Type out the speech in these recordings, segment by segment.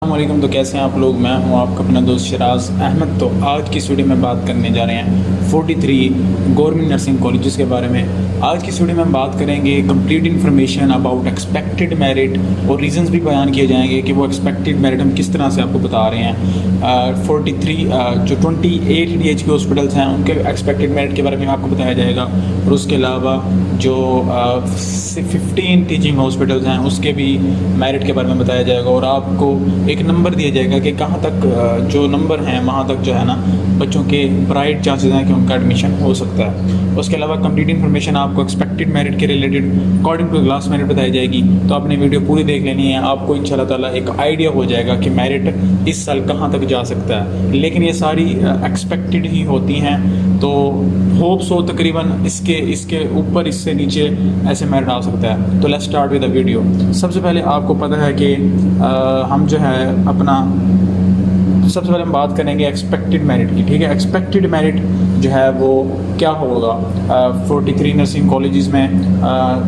वालेकुम। तो कैसे हैं आप लोग। मैं हूं आपका अपना दोस्त शराज अहमद। तो आज की वीडियो में बात करने जा रहे हैं 43 गवर्नमेंट नर्सिंग कॉलेजेस के बारे में। आज की वीडियो में हम बात करेंगे complete information about expected merit और रीजंस भी बयान किए जाएंगे कि वो एक्सपेक्टेड मेरिट हम किस तरह से आपको बता रहे हैं। 43 जो 28 DH के हॉस्पिटल्स हैं उनके एक्सपेक्टेड मेरिट के बारे में आपको बताया जाएगा। और उसके अलावा जो 15 टीचिंग हॉस्पिटल्स हैं उसके भी मेरिट के बारे में बताया जाएगा। और आपको एक नंबर दिया जाएगा कि कहाँ तक जो नंबर हैं वहाँ तक जो है ना बच्चों के ब्राइट चांसेस हैं कि उनका एडमिशन हो सकता है। उसके अलावा कंप्लीट इन्फॉर्मेशन आपको एक्सपेक्टेड मेरिट के related according to class merit बताई जाएगी। तो आपने वीडियो पूरी देख लेनी है, आपको इंशाल्लाह ताला एक आइडिया हो जाएगा कि मेरिट इस साल कहाँ तक जा सकता है। लेकिन ये सारी एक्सपेक्टेड ही होती हैं, तो होप्स हो तकरीबन इसके ऊपर इससे नीचे ऐसे मेरिट आ सकता है। तो let's start with the video. सबसे पहले आपको पता है कि हम जो है अपना सबसे पहले हम बात करेंगे एक्सपेक्टेड मेरिट की। ठीक है, एक्सपेक्टेड मेरिट जो है वो क्या होगा 43 नर्सिंग कॉलेजेस में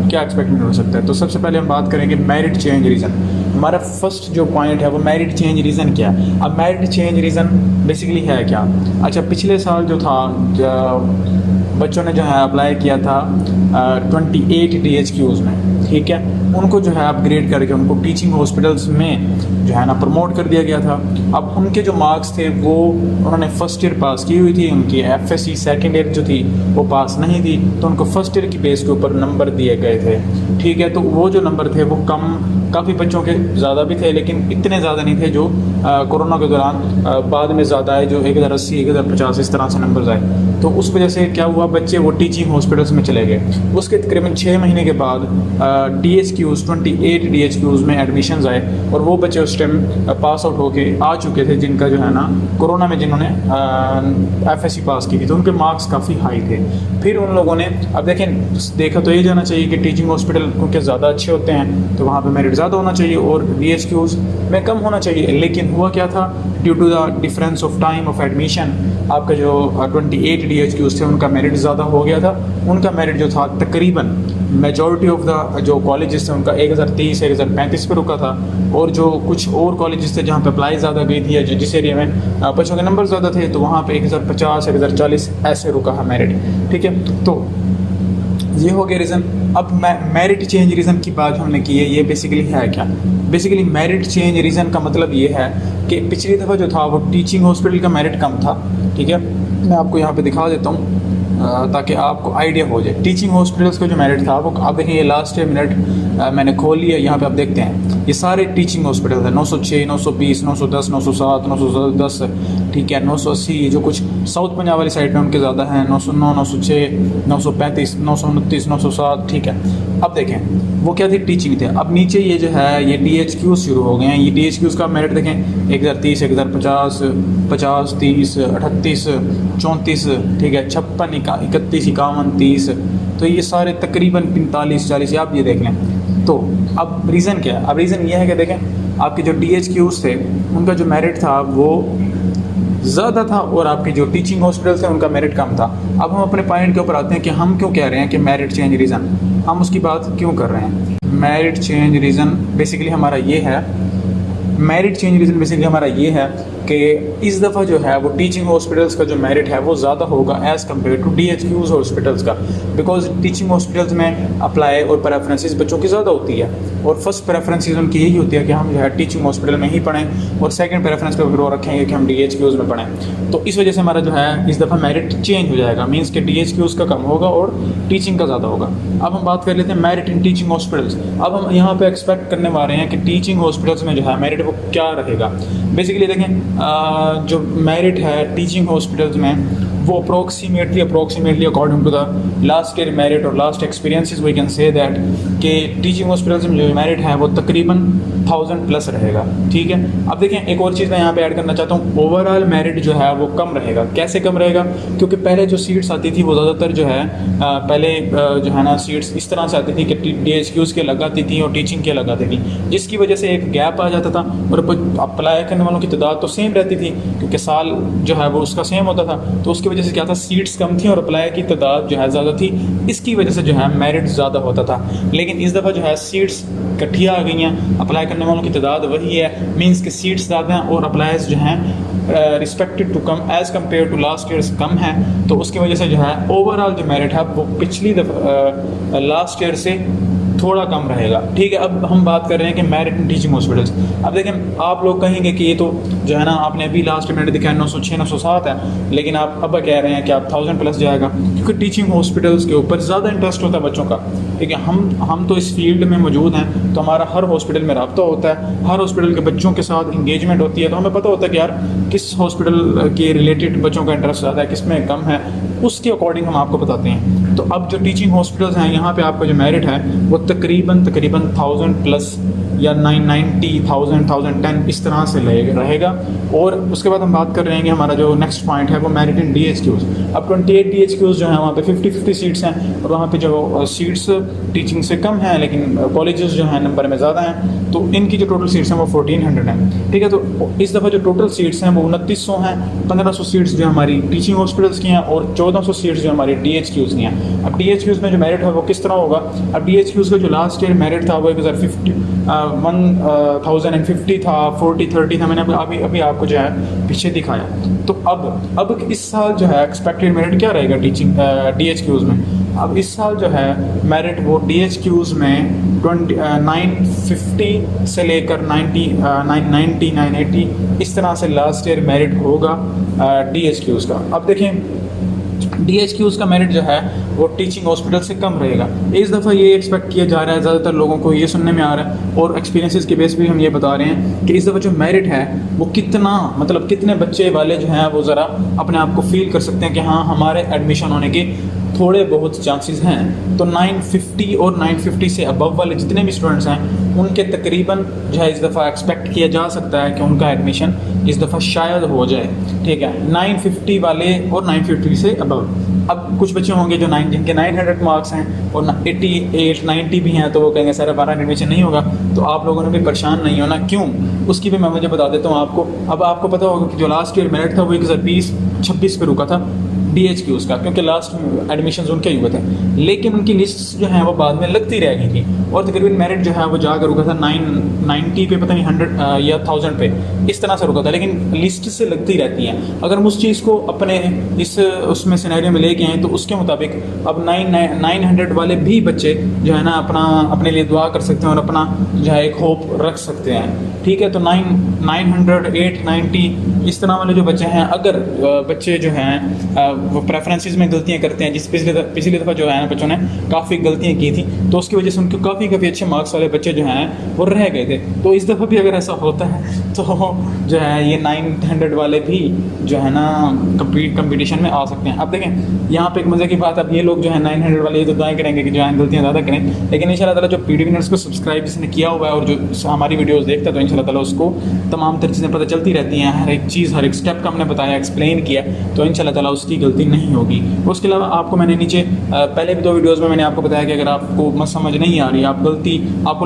क्या एक्सपेक्टेड हो सकता है। तो सबसे पहले हम बात करेंगे मेरिट चेंज रीज़न। हमारा फर्स्ट जो पॉइंट है वो मेरिट चेंज रीज़न क्या है। अब मेरिट चेंज रीज़न बेसिकली है क्या। अच्छा, पिछले साल जो था बच्चों ने जो है अप्लाई किया था 28 DHQs में, ठीक है, उनको जो है अपग्रेड करके उनको टीचिंग हॉस्पिटल्स में जो है ना प्रमोट कर दिया गया था। अब उनके जो मार्क्स थे वो उन्होंने फर्स्ट ईयर पास की हुई थी, उनकी FSC सेकेंड ईयर जो थी वो पास नहीं थी, तो उनको फर्स्ट ईयर की बेस के ऊपर नंबर दिए गए थे। ठीक है, तो वो जो नंबर थे वो काफ़ी बच्चों के ज़्यादा भी थे, लेकिन इतने ज़्यादा नहीं थे जो कोरोना के दौरान बाद में ज़्यादा आए, जो 1080 1050 इस तरह से नंबर्स आए। तो उस वजह से क्या हुआ, बच्चे वो टीचिंग हॉस्पिटल्स में चले गए। उसके तकरीबन 6 महीने के बाद DHQs 28 DHQs में एडमिशन्स आए और वो बच्चे उस टाइम पास आउट होके आ चुके थे जिनका जो है ना कोरोना में जिन्होंने FSC पास की थी, तो उनके मार्क्स काफ़ी हाई थे। फिर उन लोगों ने अब देखा तो ये जाना चाहिए कि टीचिंग हॉस्पिटल क्योंकि ज़्यादा अच्छे होते हैं तो वहाँ पे मेरिट ज़्यादा होना चाहिए और DHQs में कम होना चाहिए। लेकिन हुआ क्या था, due to the difference of time of admission आपका जो 28 DHQs थे उनका मेरिट ज़्यादा हो गया था। उनका मेरिट जो था तकरीबन मेजॉरिटी ऑफ द जो कॉलेजेस थे उनका 1030 1035 पे रुका था, और जो कुछ और कॉलेजेस थे जहाँ पे अप्लाई ज़्यादा गई थी या जिस एरिया में बच्चों के नंबर ज़्यादा थे तो वहाँ पे 1050 1040 ऐसे रुका है मेरिट। ठीक है, तो ये हो गया रीज़न। अब मेरिट चेंज रीज़न की बात हमने की है, ये बेसिकली है क्या। बेसिकली मेरिट चेंज रीज़न का मतलब ये है कि पिछली दफ़ा जो था वो टीचिंग हॉस्पिटल का मेरिट कम था। ठीक है, मैं आपको यहाँ पे दिखा देता हूँ ताकि आपको आइडिया हो जाए। टीचिंग हॉस्पिटल्स का जो मेरिट था वो आप देखिए, ये लास्ट मिनट मैंने खोल लिया, यहाँ पे आप देखते हैं ये सारे टीचिंग हॉस्पिटल है 906 920 910 907 910, ठीक है, 980 जो कुछ साउथ पंजाब वाली साइड में उनके ज़्यादा हैं 909 906 935 929 907। ठीक है, अब देखें वो क्या थे, टीचिंग थे। अब नीचे ये जो है ये DHQs शुरू हो गए हैं। ये DHQs का मेरिट देखें 1030 1050 50 30 38 34, ठीक है, 56 31 51 30, तो ये सारे तकरीबन 45 40 आप ये देख लें। तो अब रीज़न क्या है, अब रीज़न ये है कि देखें आपके जो DHQs थे उनका जो मेरिट था वो ज़्यादा था और आपके जो टीचिंग हॉस्पिटल्स थे उनका मेरिट कम था। अब हम अपने पॉइंट के ऊपर आते हैं कि हम क्यों कह रहे हैं कि मेरिट चेंज रीज़न, हम उसकी बात क्यों कर रहे हैं। मेरिट चेंज रीज़न बेसिकली हमारा ये है, मेरिट चेंज रीज़न बेसिकली हमारा ये है कि इस दफ़ा जो है वो टीचिंग हॉस्पिटल्स का जो मेरिट है वो ज़्यादा होगा as compare to DHQs hospitals का। बिकॉज टीचिंग हॉस्पिटल्स में अप्लाई और प्रेफरेंसेस बच्चों की ज़्यादा होती है, और फर्स्ट प्रेफरेंसेस उनकी यही होती है कि हम जो है टीचिंग हॉस्पिटल में ही पढ़ें, और सेकंड प्रेफरेंस पे फिर वो रखेंगे कि हम DHQs में पढ़ें। तो इस वजह से हमारा जो है इस दफ़ा मेरिट चेंज हो जाएगा, मीन्स कि DHQs का कम होगा और टीचिंग का ज़्यादा होगा। अब हम बात कर लेते हैं मेरिट इन टीचिंग हॉस्पिटल्स। अब हम यहाँ पर एक्सपेक्ट करने वाले हैं कि टीचिंग हॉस्पिटल्स में जो है मेरिट वो क्या रहेगा। बेसिकली देखें जो मेरिट है टीचिंग हॉस्पिटल्स में वो approximately according to the last year merit और last experiences we can say that कि टीचिंग हॉस्पिटल्स में जो मेरिट है वो तकरीबन 1000 प्लस रहेगा। ठीक है, अब देखें एक और चीज़ मैं यहाँ पे ऐड करना चाहता हूँ, ओवरऑल मेरिट जो है वो कम रहेगा। कैसे कम रहेगा, क्योंकि पहले जो सीट्स आती थी वो ज़्यादातर जो है पहले जो है ना सीट्स इस तरह से आती थी कि DHQs के अलग आती थी और टीचिंग के अलग आती थी, जिसकी वजह से एक गैप आ जाता था। और अप्लाई करने वालों की तादाद तो सेम रहती थी क्योंकि साल जो है वो उसका सेम होता था, तो उसकी वजह से क्या था, सीट्स कम थी और अप्लाई की तादाद जो है ज़्यादा थी, इसकी वजह से जो है मेरिट ज़्यादा होता था। लेकिन इस दफ़ा जो है सीट्स इकट्ठी आ गई हैं, अप्लाई करने वालों की तादाद वही है, मीन्स के सीट्स ज़्यादा हैं और अप्लाइज जो हैं रिस्पेक्टेड टू कम as compare to last years कम है, तो उसकी वजह से जो है ओवरऑल जो मेरिट है वो पिछली दफ़ा लास्ट ईयर से थोड़ा कम रहेगा। ठीक है, अब हम बात कर रहे हैं कि मेरिट इन टीचिंग हॉस्पिटल्स। अब देखें, आप लोग कहेंगे कि ये तो जो है ना, आपने अभी लास्ट मिनट दिखाया 906 907 है, लेकिन आप अब कह रहे हैं कि आप 1000 प्लस जाएगा, क्योंकि टीचिंग हॉस्पिटल्स के ऊपर ज़्यादा इंटरेस्ट होता है बच्चों का। ठीक है, हम तो इस फील्ड में मौजूद हैं, तो हमारा हर हॉस्पिटल में रब्ता होता है, हर हॉस्पिटल के बच्चों के साथ इंगेजमेंट होती है, तो हमें पता होता है कि यार किस हॉस्पिटल के रिलेटेड बच्चों का इंटरेस्ट ज़्यादा है, किस में कम है, उसके अकॉर्डिंग हम आपको बताते हैं। तो अब जो टीचिंग हॉस्पिटल्स हैं, यहाँ पे आपका जो मेरिट है वो तकरीबन 1000 प्लस या 990 1000 1010 इस तरह से रहेगा। और उसके बाद हम बात कर रहे हैं कि हमारा जो नेक्स्ट पॉइंट है वो मेरिट इन DHQs। अब 28 DHQs जो हैं वहाँ पे 50-50 सीट्स हैं, और वहाँ पे जो सीट्स टीचिंग से कम हैं लेकिन कॉलेजेस जो हैं नंबर में ज़्यादा हैं, तो इनकी जो टोटल सीट्स हैं वो 1400 हैं। ठीक है, तो इस दफ़ा जो टोटल सीट्स हैं वो 2900 हैं, 1500 सीट्स जो हमारी टीचिंग हॉस्पिटल्स की हैं और 1400 सीट्स जो हमारी DHQs की हैं। अब DHQs में जो मेरिट है वो किस तरह होगा, अब DHQs का जो लास्ट ईयर मेरिट था वो 1050 था, 40-30 था, मैंने अभी आपको जो है पीछे दिखाया। तो अब इस साल जो है एक्सपेक्टेड मेरिट क्या रहेगा टीचिंग DHQs में। अब इस साल जो है मेरिट वो DHQs में 950 से लेकर 990 980 इस तरह से लास्ट ईयर मेरिट होगा DHQs का। अब देखें, DHQs का मेरिट जो है वो टीचिंग हॉस्पिटल से कम रहेगा। इस दफ़ा ये एक्सपेक्ट किया जा रहा है, ज़्यादातर लोगों को ये सुनने में आ रहा है और एक्सपीरियंसेस के बेस पे हम ये बता रहे हैं कि इस दफ़ा जो मेरिट है वो कितना, मतलब कितने बच्चे वाले जो हैं वो ज़रा अपने आप को फील कर सकते हैं कि हाँ हमारे एडमिशन होने के थोड़े बहुत चांसेस हैं। तो 950 और 950 से अबव वाले जितने भी स्टूडेंट्स हैं उनके तकरीबन जो है इस दफ़ा एक्सपेक्ट किया जा सकता है कि उनका एडमिशन इस दफ़ा शायद हो जाए। ठीक है, 950 वाले और 950 से अबव। अब कुछ बच्चे होंगे जो जिनके 900 मार्क्स हैं और 88 90 भी हैं, तो वो कहेंगे सर हमारा एडमिशन नहीं होगा। तो आप लोगों ने भी परेशान नहीं होना, क्यों, उसकी भी मैं मुझे बता देता हूँ आपको। अब आपको पता होगा कि जो लास्ट ईयर मेरिट था वो 1020-26 पे रुका था DHQs का, क्योंकि लास्ट एडमिशन्स उनके ही हुए थे, लेकिन उनकी लिस्ट जो है वो बाद में लगती रह गई थी और तकरीबन मेरिट जो है वो जाकर रुका था 990 पे, पता नहीं 100 या 1000 पे, इस तरह से रुका था। लेकिन लिस्ट से लगती रहती हैं। अगर हम उस चीज़ को अपने उसमें सिनेरियो में लेके आए तो उसके मुताबिक अब 900 वाले भी बच्चे जो है ना अपने लिए दुआ कर सकते हैं और अपना जो है एक होप रख सकते हैं। ठीक है, तो 900 890 इस तरह वाले जो बच्चे हैं, अगर बच्चे जो हैं वो प्रेफरेंसेस में गलतियां करते हैं, जिस पिछली दफ़ा जो है ना बच्चों ने काफ़ी गलतियां की थी, तो उसकी वजह से उनके काफ़ी अच्छे मार्क्स वाले बच्चे जो हैं वो रह गए थे। तो इस दफ़ा भी अगर ऐसा होता है तो जो है ये 900 वाले भी जो है ना कंपटीशन में आ सकते हैं। अब देखें यहाँ पे एक मज़े की बात, अब ये लोग जो है 900 वाले ये तो दुआएं करेंगे कि जो है गलतियाँ ज़्यादा करें, लेकिन इंशाल्लाह ताला जो PD विनर्स को सब्सक्राइब जिसने किया हुआ है और जो हमारी वीडियोज़ देखता है, तो इंशाल्लाह ताला उसको तमाम तरह चीज़ें पता चलती रहती हैं, हर एक चीज़ हर एक स्टेप का हमने बताया, एक्सप्लेन किया, तो इंशाल्लाह ताला उसकी गलती नहीं होगी। उसके अलावा आपको मैंने नीचे पहले भी 2 वीडियोज़ में मैंने आपको बताया कि अगर आपको समझ नहीं आ रही, आपको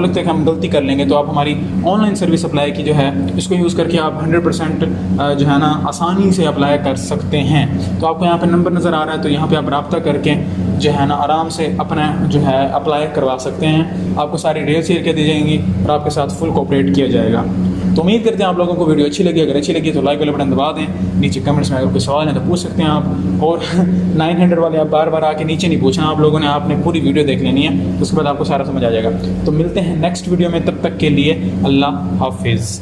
लगता है कि हम गलती कर लेंगे, तो आप हमारी ऑनलाइन सर्विस अप्लाई की जो है इसको यूज़ करके आप 100% जो है ना आसानी से अप्लाई कर सकते हैं। तो आपको यहाँ पे नंबर नज़र आ रहा है, तो यहाँ पे आप रब्ता करके जो है ना आराम से अपना जो है अप्लाई करवा सकते हैं। आपको सारी डिटेल्स शेयर कर दी जाएंगी और आपके साथ फुल कोऑपरेट किया जाएगा। तो उम्मीद करते हैं आप लोगों को वीडियो अच्छी लगी। अगर अच्छी लगी तो लाइक वाला बटन दबा दें, नीचे कमेंट्स में अगर कोई सवाल है तो पूछ सकते हैं आप। और 900 वाले आप बार आके नीचे नहीं पूछना, आप लोगों ने आपने पूरी वीडियो देख लेनी है, उसके बाद आपको सारा समझ आ जाएगा। तो मिलते हैं नेक्स्ट वीडियो में, तब तक के लिए अल्लाह हाफिज़।